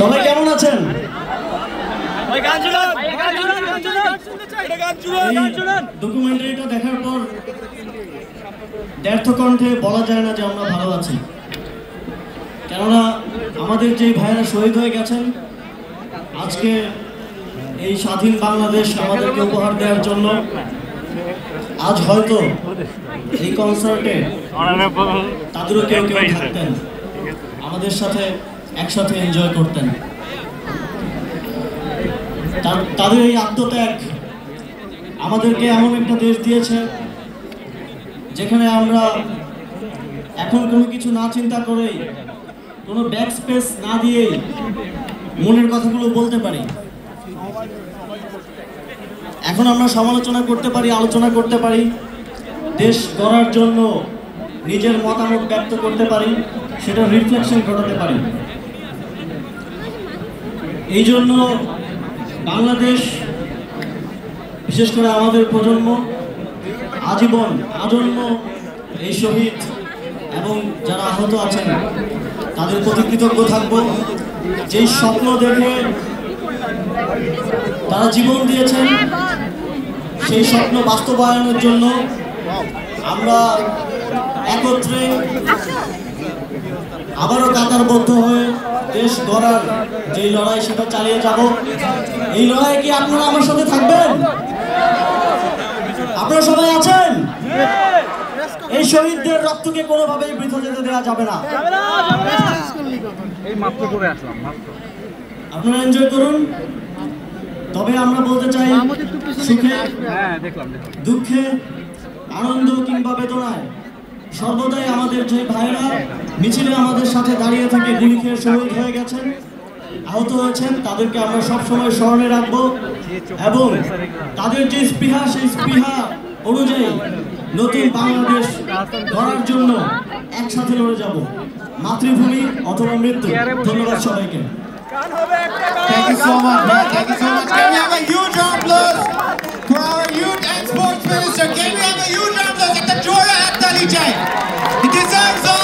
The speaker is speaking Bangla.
সবাই কেমন আছেন? ডকুমেন্টারিটা দেখার পর ব্যর্থ কণ্ঠে বলা যায় না যে আমরা ভালো আছি, কেননা আমাদের যে ভাইয়েরা শহীদ হয়ে গেছেন আজকে এই স্বাধীন বাংলাদেশ আমাদেরকে উপহার দেওয়ার জন্য, আজ হয়তো এই কনসার্টে তাদেরও কেউ কেউ থাকতেন, আমাদের সাথে একসাথে এনজয় করতেন। তাদের এই আত্মত্যাগ আমাদেরকে এমন একটা দেশ দিয়েছে যেখানে আমরা এখন কোনো কিছু না চিন্তা করেই, কোনো ব্যাক স্পেস না দিয়েই মনের কথাগুলো বলতে পারি। এখন আমরা সমালোচনা করতে পারি, আলোচনা করতে পারি, দেশ গড়ার জন্য নিজের মতামত ব্যক্ত করতে পারি, সেটা রিফ্লেকশন ঘটাতে পারি। এই জন্য বাংলাদেশ, বিশেষ করে আমাদের প্রজন্ম আজীবন আজন্ম এই শহীদ এবং যারা আহত আছেন তাদের প্রতি কৃতজ্ঞ থাকব। যেই স্বপ্ন দেখে তারা জীবন দিয়েছেন সেই স্বপ্ন বাস্তবায়নের জন্য আমরা একত্রে আবারও কাতারবদ্ধ হয়ে দেশ গড়ার যে লড়াই সেটা চালিয়ে যাব। এই লড়াই কি আপনারা আমার সাথে থাকবেন? আপনারা সবাই আছেন? এই শহীদদের রক্তকে কোনোভাবেই বৃথা যেতে দেওয়া যাবে না। আপনারা এনজয় করুন। তবে আমরা বলতে চাই, সুখে দুঃখে আনন্দ কিংবা বেদনায় সর্বদাই আমাদের যে ভাইরা মিছিলে আমাদের সাথে দাঁড়িয়ে থেকে গুলি খেয়ে শহীদ হয়ে গেছেন, আহত হয়েছেন, তাদেরকে আমরা সবসময় স্মরণে রাখবো এবং তাদের যে স্পৃহা সেই স্পৃহা অনুযায়ী নতুন বাংলাদেশ গড়ার জন্য একসাথে লড়ে যাব। মাতৃভূমি অথবা মৃত্যু। ধন্যবাদ সবাইকে। Thank you so much, man. Thank you so much. Can we have a huge applause for our youth and sports minister? Can we have a huge applause at the Jora Akhtar He deserves all